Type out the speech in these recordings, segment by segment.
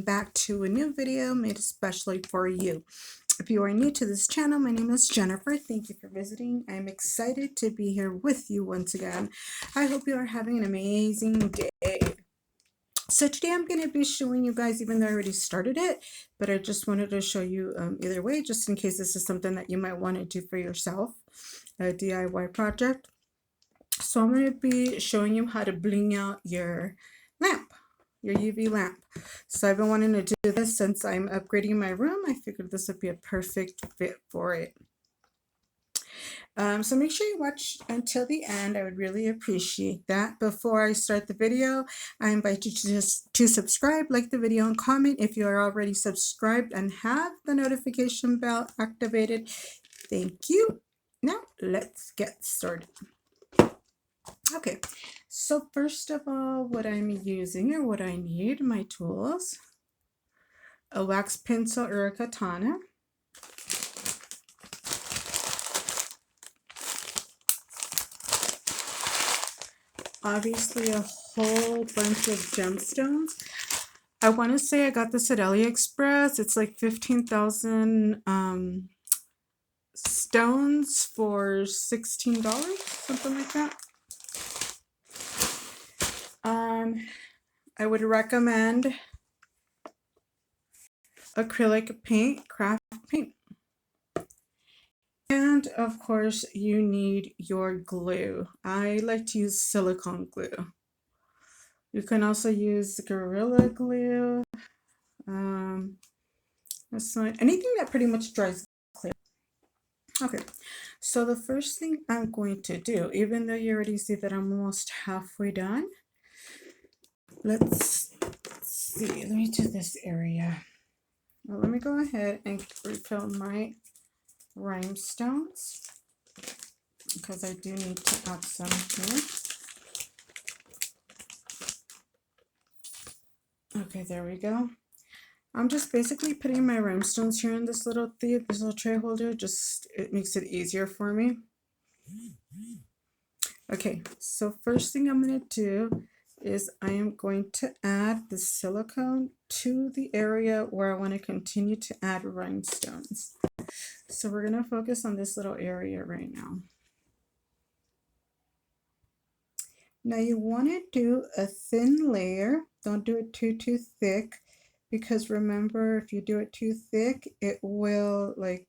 back to a new video made especially for you. If you are new to this channel, my name is Jennifer. Thank you for visiting. I'm excited to be here with you once again. I hope you are having an amazing day. So today I'm going to be showing you guys, even though I already started it, but I just wanted to show you either way, just in case this is something that you might want to do for yourself, a DIY project. So I'm going to be showing you how to bling out your lamp, your UV lamp. So I've been wanting to do this since I'm upgrading my room. I figured this would be a perfect fit for it. So make sure you watch until the end. I would really appreciate that. Before I start the video, I invite you to subscribe, like the video, and comment if you are already subscribed and have the notification bell activated. Thank you. Now let's get started. Okay, so first of all, what I'm using or what I need, my tools, a wax pencil or a katana, obviously a whole bunch of gemstones. I want to say I got this at AliExpress. It's like 15,000 stones for $16, something like that. I would recommend acrylic paint, craft paint. And of course, you need your glue. I like to use silicone glue. You can also use Gorilla Glue. That's not anything that pretty much dries clear. Okay, so the first thing I'm going to do, even though you already see that I'm almost halfway done, let's see. Let me do this area. Well, let me go ahead and refill my rhinestones because I do need to add some here. Okay, there we go. I'm just basically putting my rhinestones here in this little thing, this little tray holder. Just it makes it easier for me. Okay, so first thing I'm going to do is I am going to add the silicone to the area where I want to continue to add rhinestones. So we're going to focus on this little area right now. Now you want to do a thin layer. Don't do it too thick, because remember, if you do it too thick, it will like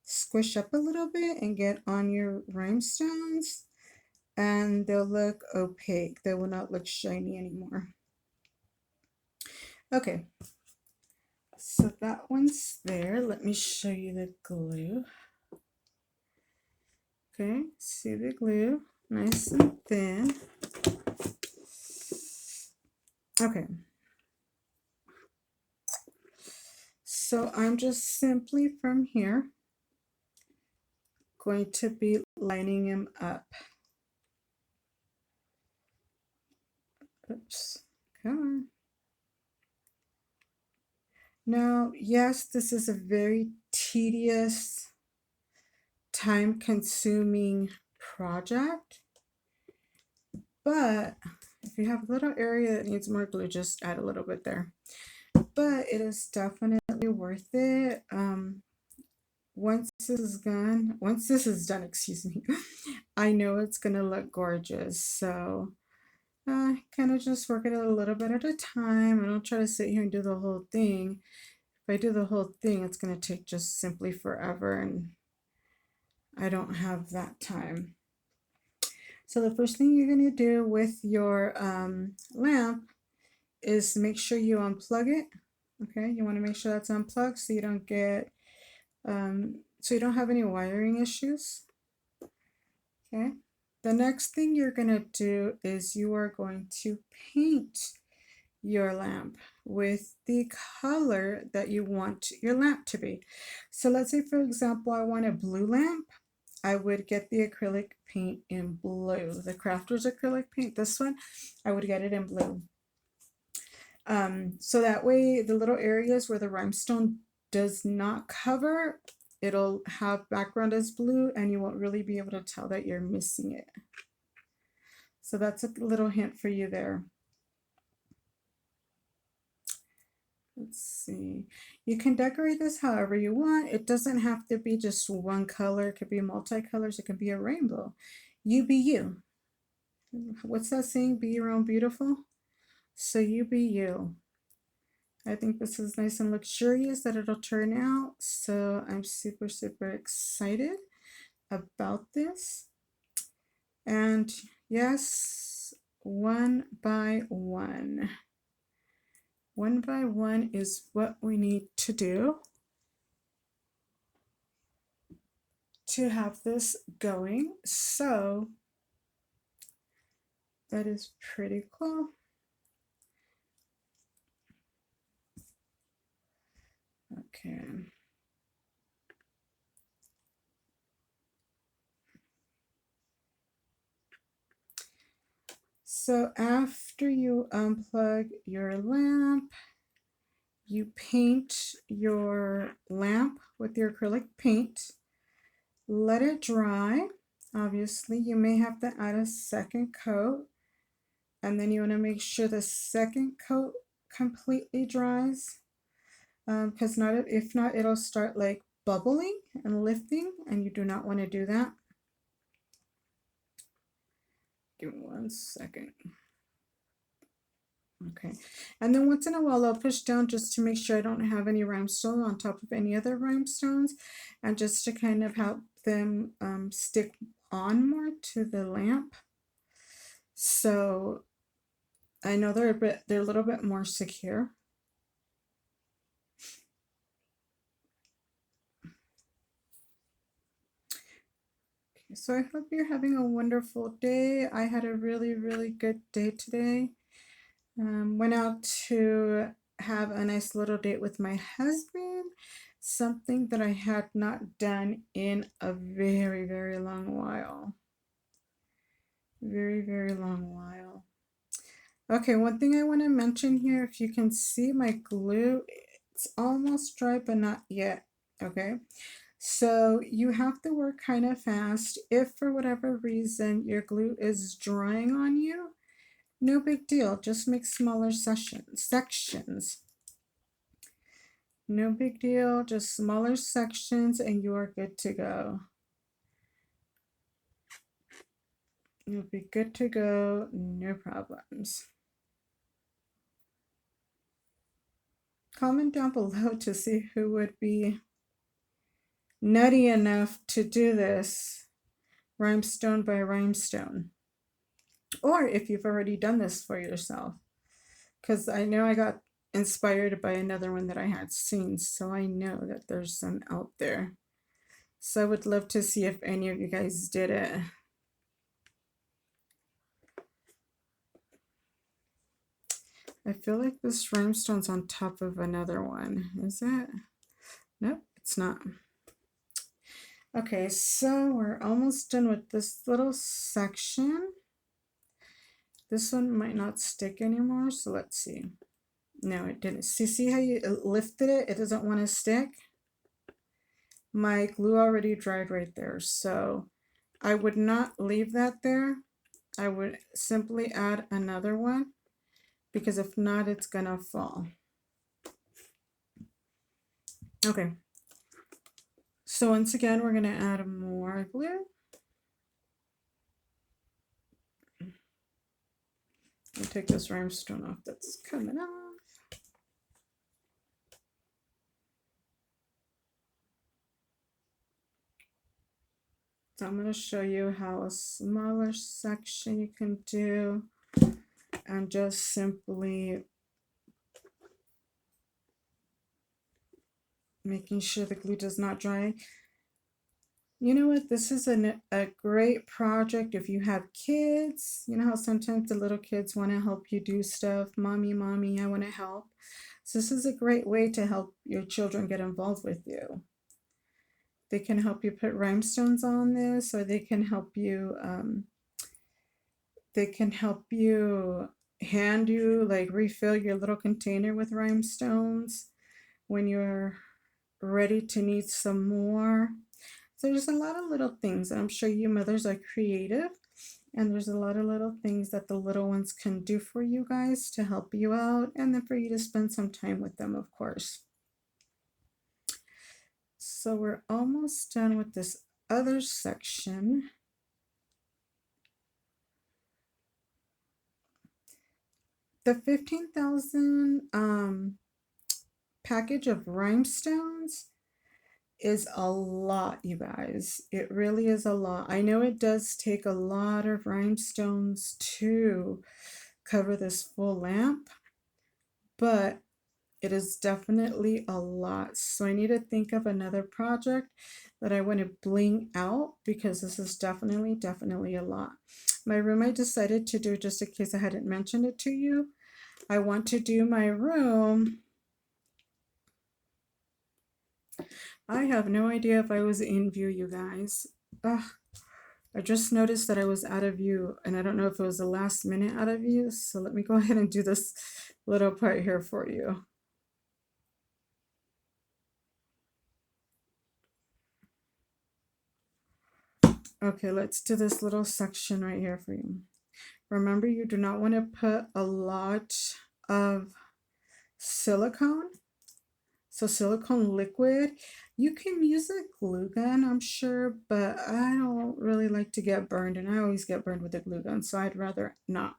squish up a little bit and get on your rhinestones, and they'll look opaque. They will not look shiny anymore. Okay, so that one's there. Let me show you the glue. Okay, see the glue, nice and thin. Okay, so I'm just simply from here going to be lining him up. Oops, come on. Now, yes, this is a very tedious, time-consuming project, but if you have a little area that needs more glue, just add a little bit there. But it is definitely worth it. Once this is done, excuse me, I know it's gonna look gorgeous. So kind of just work it a little bit at a time. I don't try to sit here and do the whole thing. If I do the whole thing, it's gonna take just simply forever, and I don't have that time. So the first thing you're gonna do with your lamp is make sure you unplug it. Okay, you want to make sure that's unplugged so you don't get so you don't have any wiring issues. Okay, the next thing you're gonna do is you are going to paint your lamp with the color that you want your lamp to be. So let's say, for example, I want a blue lamp. I would get the acrylic paint in blue, the Crafters acrylic paint. This one, I would get it in blue. So that way the little areas where the rhinestone does not cover, it'll have background as blue and you won't really be able to tell that you're missing it. So that's a little hint for you there. Let's see. You can decorate this however you want. It doesn't have to be just one color. It could be multicolors. It could be a rainbow. You be you. What's that saying? Be your own beautiful. So you be you. I think this is nice and luxurious that it'll turn out. So I'm super, super excited about this. And yes, one by one. One by one is what we need to do to have this going. So that is pretty cool. Okay. So after you unplug your lamp, you paint your lamp with your acrylic paint. Let it dry. Obviously, you may have to add a second coat, and then you want to make sure the second coat completely dries, because if not, it'll start like bubbling and lifting, and you do not want to do that. Give me 1 second. Okay, and then once in a while I'll push down just to make sure I don't have any rhinestone on top of any other rhinestones, and just to kind of help them stick on more to the lamp. So I know they're a little bit more secure. Okay, so I hope you're having a wonderful day. I had a really, really good day today. Went out to have a nice little date with my husband, something that I had not done in a very, very long while. Very, very long while. Okay, one thing I want to mention here, if you can see my glue, it's almost dry, but not yet. Okay, so you have to work kind of fast. If for whatever reason your glue is drying on you, no big deal. Just make smaller sections. No big deal, just smaller sections and you are good to go. You'll be good to go, no problems. Comment down below to see who would be nutty enough to do this rhinestone by rhinestone. Or if you've already done this for yourself. Because I know I got inspired by another one that I had seen, so I know that there's some out there. So I would love to see if any of you guys did it. I feel like this rhinestone's on top of another one. Is it? Nope, it's not. Okay, so we're almost done with this little section. This one might not stick anymore, so let's see. No, it didn't. See how you lifted it? It doesn't want to stick. My glue already dried right there, so I would not leave that there. I would simply add another one, because if not, it's gonna fall. Okay, so once again, we're gonna add more glue. I'll take this rhinestone off that's coming off. So I'm going to show you how a smaller section you can do, and just simply making sure the glue does not dry. You know what? This is a great project if you have kids. You know how sometimes the little kids want to help you do stuff. Mommy, I want to help. So this is a great way to help your children get involved with you. They can help you put rhinestones on this, or they can help you hand you, like, refill your little container with rhinestones when you're ready to need some more. So there's a lot of little things. I'm sure you mothers are creative And there's a lot of little things that the little ones can do for you guys to help you out, and then for you to spend some time with them, of course. So we're almost done with this other section. The 15,000 package of rhinestones is a lot, you guys. It really is a lot. I know it does take a lot of rhinestones to cover this full lamp, but it is definitely a lot. So I need to think of another project that I want to bling out, because this is definitely a lot. My room, I decided to do, just in case I hadn't mentioned it to you, I want to do my room. I have no idea if I was in view, you guys. Ugh, I just noticed that I was out of view, and I don't know if it was the last minute out of view. So let me go ahead and do this little part here for you. Okay, let's do this little section right here for you. Remember, you do not want to put a lot of silicone. So silicone liquid, you can use a glue gun, I'm sure, but I don't really like to get burned, and I always get burned with a glue gun, so I'd rather not.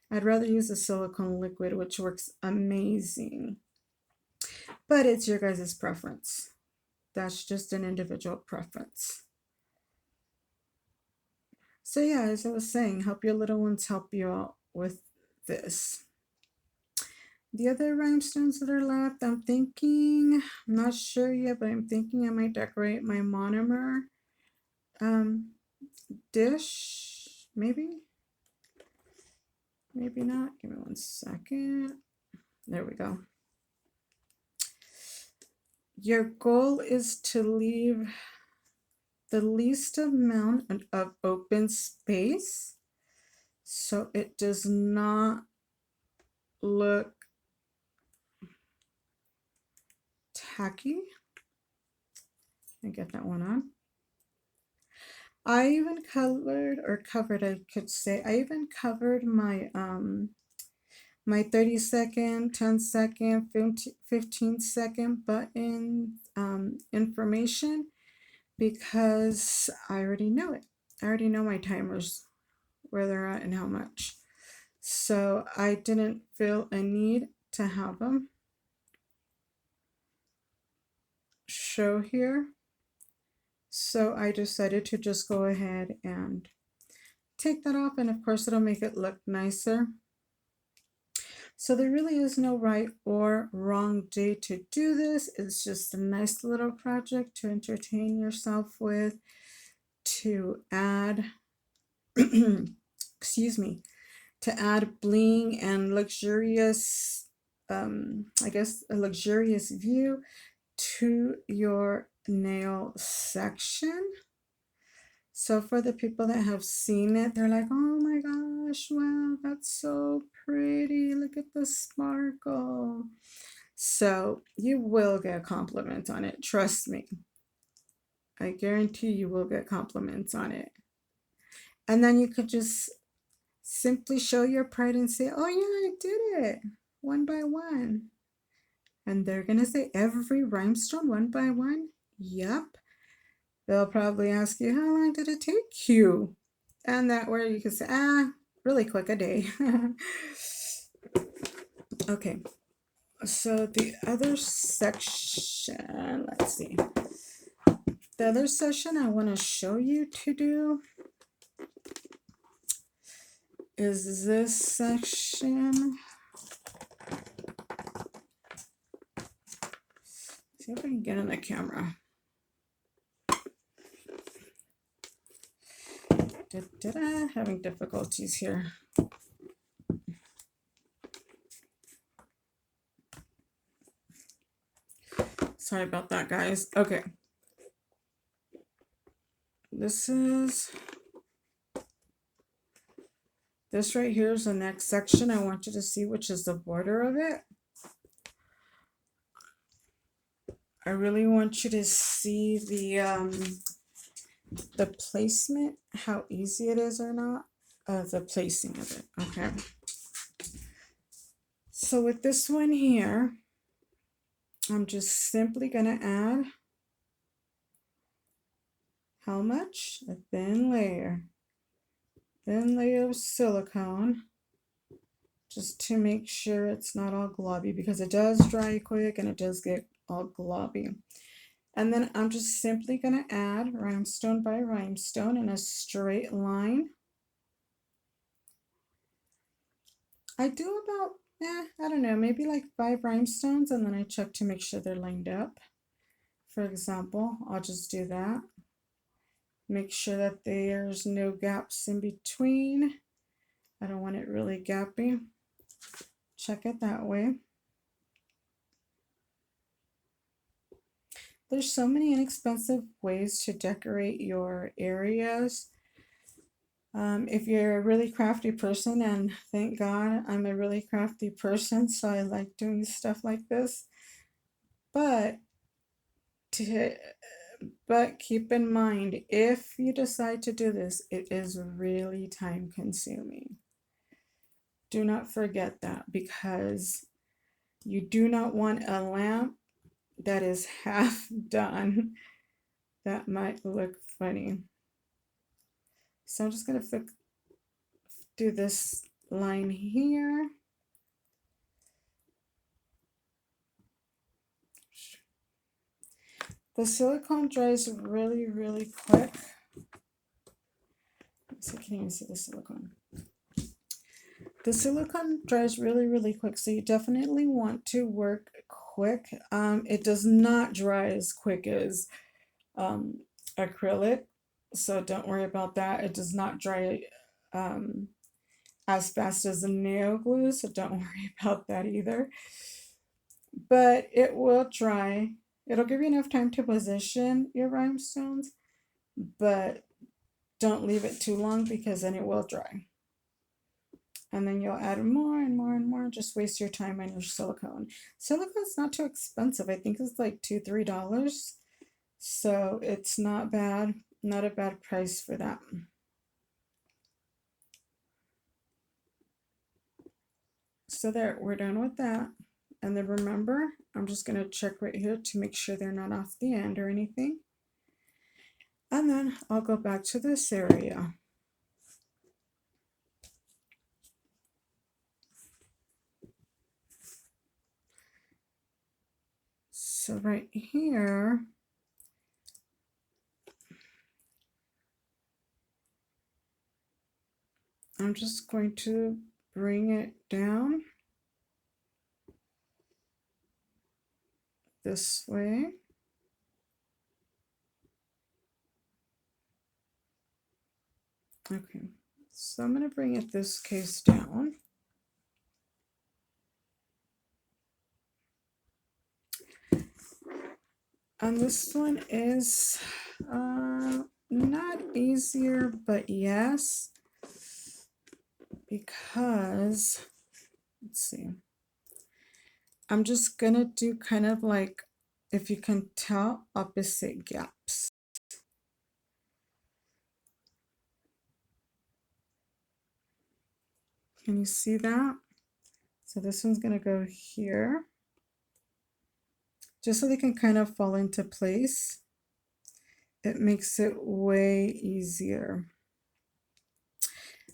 I'd rather use a silicone liquid, which works amazing. But it's your guys' preference. That's just an individual preference. So yeah, as I was saying, help your little ones help you out with this. The other rhinestones that are left, I'm thinking, I'm not sure yet, but I'm thinking I might decorate my monomer dish, maybe not. Give me 1 second. There we go. Your goal is to leave the least amount of open space so it does not look tacky. I get that one on. I even covered, I could say, I even covered my my 30-second, 10-second, 15-second button information, because I already know it. I already know my timers, where they're at and how much. So I didn't feel a need to have them show here. So I decided to just go ahead and take that off, and of course it'll make it look nicer. So there really is no right or wrong day to do this. It's just a nice little project to entertain yourself with, to add, excuse me, to add bling and luxurious, I guess a luxurious view to your nail section. So for the people that have seen it, they're like, oh my gosh, wow, that's so pretty. Look at the sparkle. So you will get compliments on it. Trust me. I guarantee you will get compliments on it. And then you could just simply show your pride and say, oh yeah, I did it one by one. And they're going to say every rhinestone one by one. Yep. They'll probably ask you, how long did it take you? And that way you can say, really quick, a day. Okay. So the other section, let's see. The other section I want to show you to do is this section. See if I can get in the camera. Having difficulties here. Sorry about that, guys. Okay. This right here is the next section. I want you to see, which is the border of it. I really want you to see the placement, how easy it is or not. the placing of it. Okay. So with this one here, I'm just simply going to add how much? A thin layer of silicone, just to make sure it's not all globby, because it does dry quick and it does get all globby. And then I'm just simply going to add rhinestone by rhinestone in a straight line. I do about, I don't know, maybe like 5 rhinestones, and then I check to make sure they're lined up. For example, I'll just do that. Make sure that there's no gaps in between. I don't want it really gappy. Check it that way. There's so many inexpensive ways to decorate your areas. If you're a really crafty person, and thank God I'm a really crafty person, so I like doing stuff like this. But keep in mind, if you decide to do this, it is really time consuming. Do not forget that, because you do not want a lamp that is half done. That might look funny. So I'm just going to do this line here. The silicone dries really, really quick. So I can't even see the silicone. The silicone dries really, really quick, so you definitely want to work quick. It does not dry as quick as acrylic, so don't worry about that. It does not dry as fast as the nail glue, so don't worry about that either. But it will dry. It'll give you enough time to position your rhinestones, but don't leave it too long, because then it will dry. And then you'll add more and more and more. Just waste your time on your silicone. Silicone's not too expensive. I think it's like $2-3. So it's not bad. Not a bad price for that. So there, we're done with that. And then remember, I'm just going to check right here to make sure they're not off the end or anything. And then I'll go back to this area. So right here, I'm just going to bring it down this way. Okay, so I'm going to bring it this case down. And this one is not easier, but yes, because, let's see, I'm just going to do kind of like, if you can tell, opposite gaps. Can you see that? So this one's going to go here, just so they can kind of fall into place. It makes it way easier.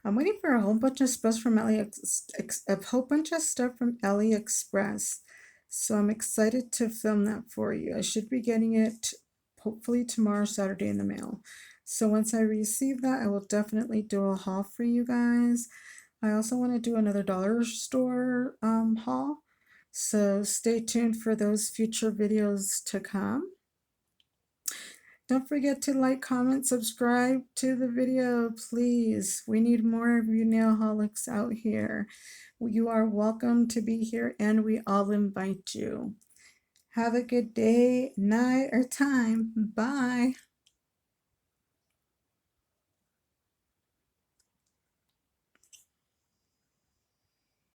I'm waiting for a whole bunch of stuff from AliExpress. So I'm excited to film that for you. I should be getting it hopefully tomorrow, Saturday, in the mail. So once I receive that, I will definitely do a haul for you guys. I also want to do another dollar store haul. So stay tuned for those future videos to come. Don't forget to like, comment, subscribe to the video, please. We need more of you nail-holics out here. You are welcome to be here, and we all invite you. Have a good day, night, or time. Bye.